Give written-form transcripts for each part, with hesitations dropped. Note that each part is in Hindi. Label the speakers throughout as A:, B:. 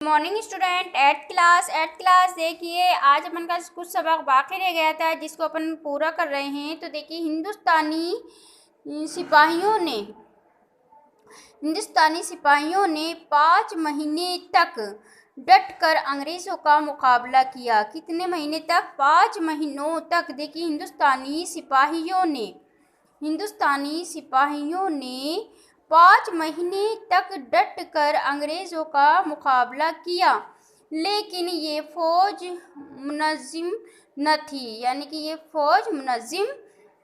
A: मॉर्निंग स्टूडेंट एट क्लास देखिए, आज अपन का कुछ सबक बाकी रह गया था जिसको अपन पूरा कर रहे हैं। तो देखिए, हिंदुस्तानी सिपाहियों ने 5 महीने तक डट कर अंग्रेज़ों का मुकाबला किया। कितने महीने तक? 5 महीनों तक। देखिए, हिंदुस्तानी सिपाहियों ने 5 महीने तक डट कर अंग्रेज़ों का मुकाबला किया, लेकिन ये फ़ौज मुनज़्ज़म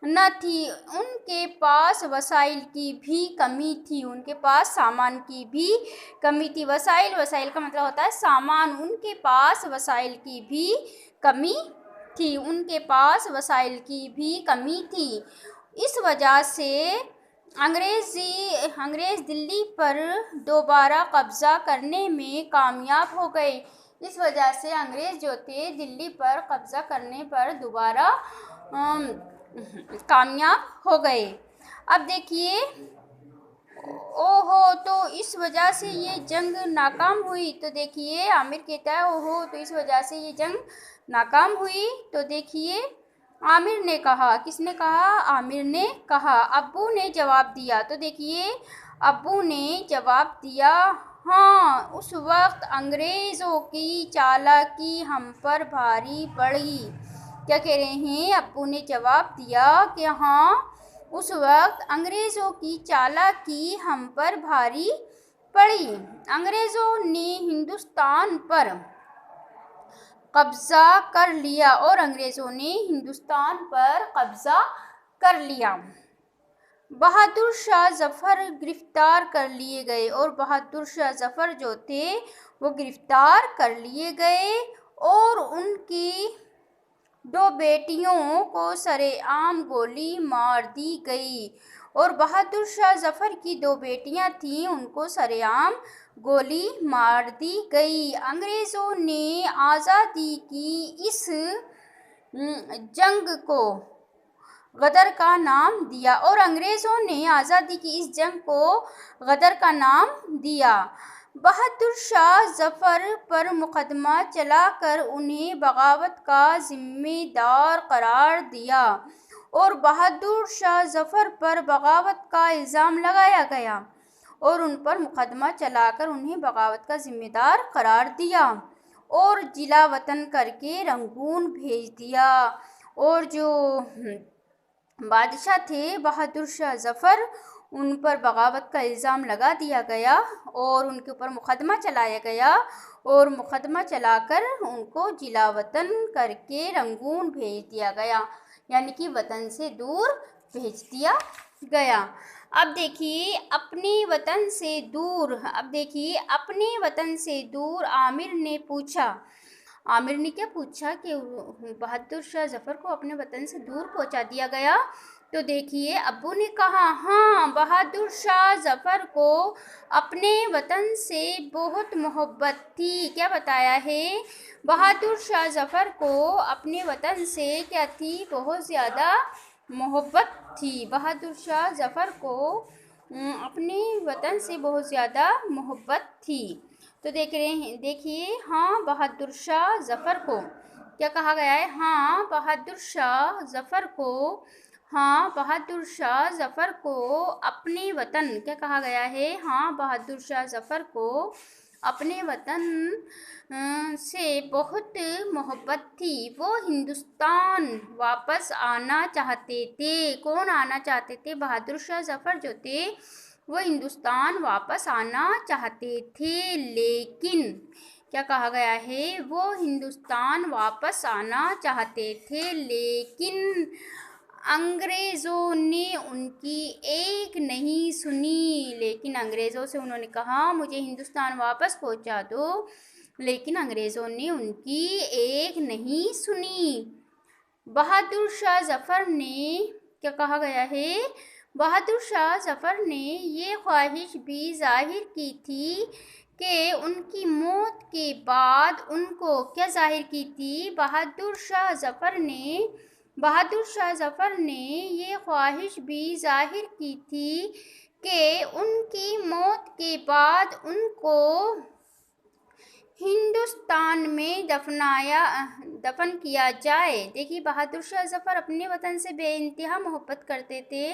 A: न थी। उनके पास वसाइल की भी कमी थी। उनके पास सामान की भी कमी थी। वसाइल का मतलब होता है सामान। उनके पास वसाइल की भी कमी थी। इस वजह से अंग्रेज़ दिल्ली पर दोबारा कब्ज़ा करने में कामयाब हो गए। इस वजह से अंग्रेज़ जो थे, दिल्ली पर कब्ज़ा करने पर दोबारा कामयाब हो गए। अब देखिए, ओहो, तो इस वजह से ये जंग नाकाम हुई। तो देखिए, आमिर कहता है ओहो, तो इस वजह से ये जंग नाकाम हुई। तो देखिए, आमिर ने कहा, किसने कहा? आमिर ने कहा। अब्बू ने जवाब दिया। तो देखिए, अब्बू ने जवाब दिया, हाँ, उस वक्त अंग्रेज़ों की चालाकी हम पर भारी पड़ी। क्या कह रहे हैं? अब्बू ने जवाब दिया कि हाँ, उस वक्त अंग्रेज़ों की चालाकी हम पर भारी पड़ी। अंग्रेज़ों ने हिंदुस्तान पर कब्ज़ा कर लिया। बहादुर शाह जफ़र गिरफ्तार कर लिए गए और बहादुर शाह जफ़र जो थे वो गिरफ्तार कर लिए गए और उनकी 2 बेटियों को सरेआम गोली मार दी गई। और बहादुर शाह जफ़र की 2 बेटियां थीं, उनको सरेआम गोली मार दी गई। अंग्रेज़ों ने आज़ादी की इस जंग को गदर का नाम दिया। बहादुर शाह जफ़र पर मुकदमा चलाकर उन्हें बगावत का जिम्मेदार करार दिया और बहादुर शाह जफ़र पर बगावत का इल्ज़ाम लगाया गया और उन पर मुकदमा चलाकर उन्हें बगावत का जिम्मेदार करार दिया और जिला वतन करके रंगून भेज दिया। और जो बादशाह थे बहादुर शाह जफ़र, उन पर बगावत का इल्ज़ाम लगा दिया गया और उनके ऊपर मुकदमा चलाया गया और मुकदमा चलाकर उनको जिला वतन करके रंगून भेज दिया गया, यानी कि वतन से दूर भेज दिया गया। अब देखिए, अपने वतन से दूर आमिर ने क्या पूछा कि बहादुर शाह जफ़र को अपने वतन से दूर पहुंचा दिया गया। तो देखिए, अब्बू ने कहा, हाँ, बहादुर शाह जफ़र को अपने वतन से बहुत मोहब्बत थी। क्या बताया है? बहादुर शाह जफ़र को अपने वतन से क्या थी? बहुत ज़्यादा मोहब्बत थी। बहादुर शाह जफ़र को अपने वतन से बहुत ज़्यादा मोहब्बत थी। तो देखिए, हाँ, बहादुर शाह जफ़र को क्या कहा गया है? हाँ, बहादुर शाह जफ़र को अपने वतन, क्या कहा गया है? हाँ, बहादुर शाह जफ़र को अपने वतन से बहुत मोहब्बत थी। वो हिंदुस्तान वापस आना चाहते थे। कौन आना चाहते थे? बहादुर शाह जफ़र जो थे वो हिंदुस्तान वापस आना चाहते थे, लेकिन क्या कहा गया है? वो हिंदुस्तान वापस आना चाहते थे, लेकिन अंग्रेज़ों ने उनकी एक नहीं सुनी। लेकिन अंग्रेज़ों से उन्होंने कहा, मुझे हिंदुस्तान वापस पहुंचा दो, लेकिन अंग्रेज़ों ने उनकी एक नहीं सुनी। बहादुर शाह जफ़र ने, क्या कहा गया है? बहादुर शाह जफ़र ने ये ख्वाहिश भी जाहिर की थी कि उनकी मौत के बाद उनको, क्या जाहिर की थी? बहादुर शाह जफ़र ने ये ख्वाहिश भी जाहिर की थी कि उनकी मौत के बाद उनको हिंदुस्तान में दफन किया जाए। देखिए, बहादुर शाह जफ़र अपने वतन से बेइंतहा मोहब्बत करते थे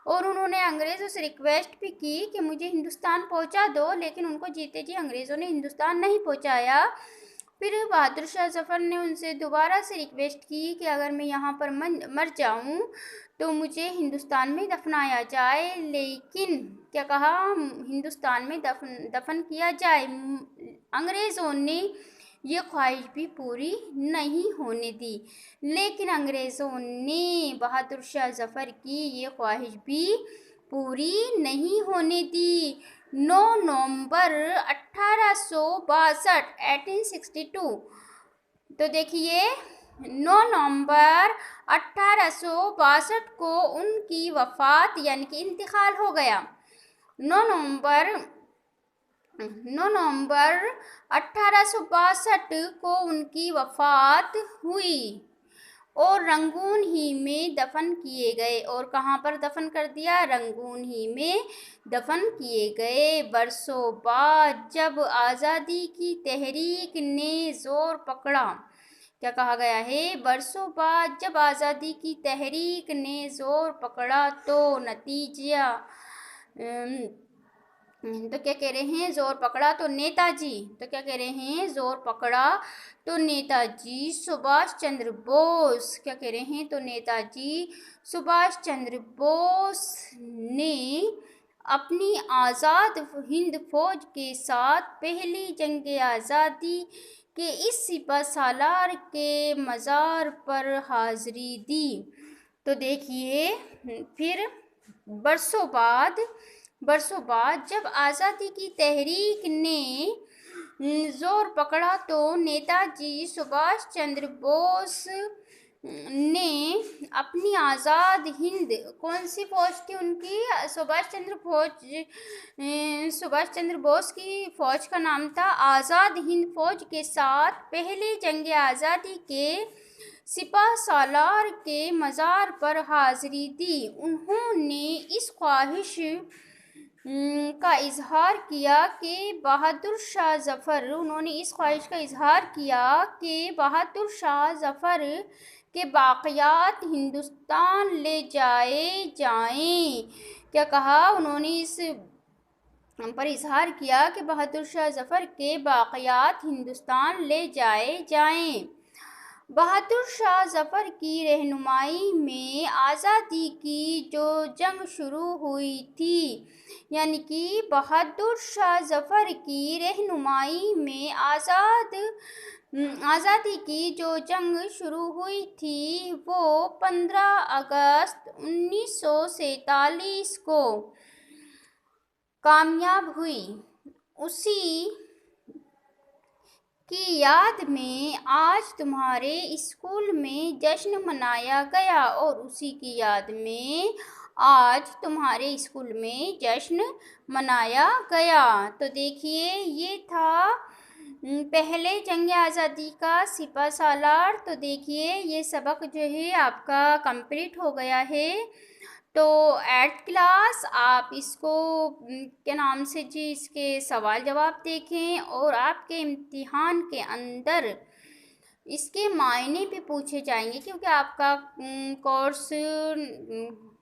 A: और उन्होंने अंग्रेज़ों से रिक्वेस्ट भी की कि मुझे हिंदुस्तान पहुंचा दो, लेकिन उनको जीते जी अंग्रेज़ों ने हिंदुस्तान नहीं पहुंचाया। फिर बहादुर शाह जफ़र ने उनसे दोबारा से रिक्वेस्ट की कि अगर मैं यहाँ पर मर जाऊँ तो मुझे हिंदुस्तान में दफनाया जाए, लेकिन क्या कहा, हिंदुस्तान में दफन किया जाए। अंग्रेज़ों ने ये ख्वाहिश भी पूरी नहीं होने दी, लेकिन अंग्रेज़ों ने बहादुर शाह जफ़र की ये ख्वाहिश भी पूरी नहीं होने दी। 9 नवंबर 1862 1862, तो देखिए 9 नवंबर 1862 को उनकी वफ़ात यानी कि इंतकाल हो गया। 9 नवंबर 1862 को उनकी वफ़ात हुई और रंगून ही में दफन किए गए। और कहाँ पर दफन कर दिया? रंगून ही में दफन किए गए। बरसों बाद जब आज़ादी की तहरीक ने ज़ोर पकड़ा, क्या कहा गया है? बरसों बाद जब आज़ादी की तहरीक ने ज़ोर पकड़ा तो नतीजा तो क्या कह रहे हैं? ज़ोर पकड़ा तो नेताजी, तो क्या कह रहे हैं? ज़ोर पकड़ा तो नेताजी सुभाष चंद्र बोस, क्या कह रहे हैं? तो नेताजी सुभाष चंद्र बोस ने अपनी आज़ाद हिंद फौज के साथ पहली जंग आज़ादी के इस सिपह सालार के मज़ार पर हाज़िरी दी। तो देखिए, फिर बरसों बाद जब आज़ादी की तहरीक ने ज़ोर पकड़ा तो नेताजी सुभाष चंद्र बोस ने अपनी आज़ाद हिंद, कौन सी फौज थी उनकी? सुभाष चंद्र बोस की फौज का नाम था आज़ाद हिंद फौज के साथ पहले जंग आज़ादी के सिपह सालार के मज़ार पर हाज़िरी दी। उन्होंने इस ख्वाहिश का इजहार किया कि बहादुर शाह जफ़र के बाक़ियात हिंदुस्तान ले जाए जाएं। क्या कहा? उन्होंने इस पर इजहार किया कि बहादुर शाह जफ़र के बाक़ियात हिंदुस्तान ले जाए जाएं। बहादुर शाह जफ़र की रहनुमाई में आज़ादी की जो जंग शुरू हुई थी, यानी कि बहादुर शाह जफ़र की रहनुमाई में आज़ादी की जो जंग शुरू हुई थी वो 15 अगस्त 1947 को कामयाब हुई। उसी की याद में आज तुम्हारे स्कूल में जश्न मनाया गया और उसी की याद में आज तुम्हारे स्कूल में जश्न मनाया गया। तो देखिए, ये था पहले जंग आज़ादी का सिपह सालार। तो देखिए, ये सबक जो है आपका कंप्लीट हो गया है। तो 8th क्लास आप इसको क्या नाम से जी, इसके सवाल जवाब देखें और आपके इम्तिहान के अंदर इसके मायने भी पूछे जाएंगे, क्योंकि आपका कोर्स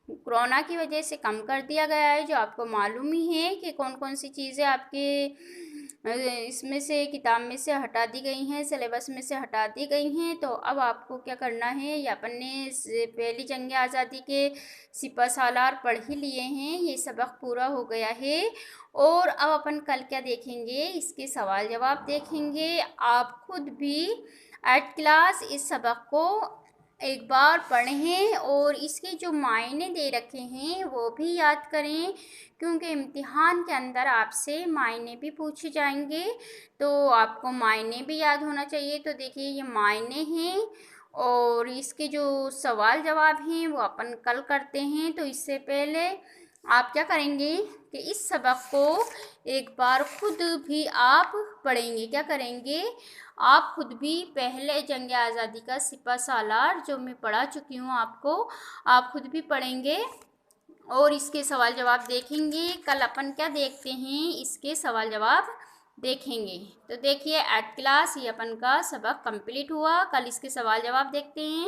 A: कोरोना की वजह से कम कर दिया गया है, जो आपको मालूम ही है कि कौन कौन सी चीज़ें आपके इसमें से किताब में से हटा दी गई हैं, सिलेबस में से हटा दी गई हैं। तो अब आपको क्या करना है, ये अपन ने पहली जंग आज़ादी के सिपह सालार पढ़ ही लिए हैं, ये सबक पूरा हो गया है। और अब अपन कल क्या देखेंगे, इसके सवाल जवाब देखेंगे। आप खुद भी 8th क्लास इस सबक को एक बार पढ़ें और इसके जो मायने दे रखे हैं वो भी याद करें, क्योंकि इम्तिहान के अंदर आपसे मायने भी पूछे जाएंगे, तो आपको मायने भी याद होना चाहिए। तो देखिए, ये मायने हैं और इसके जो सवाल जवाब हैं वो अपन कल करते हैं। तो इससे पहले आप क्या करेंगे कि इस सबक को एक बार खुद भी आप पढ़ेंगे। क्या करेंगे? आप खुद भी पहले जंग आज़ादी का सिपह सालार जो मैं पढ़ा चुकी हूँ आपको, आप खुद भी पढ़ेंगे और इसके सवाल जवाब देखेंगे। कल अपन क्या देखते हैं, इसके सवाल जवाब देखेंगे। तो देखिए एट क्लास ये अपन का सबक कंप्लीट हुआ। कल इसके सवाल जवाब देखते हैं।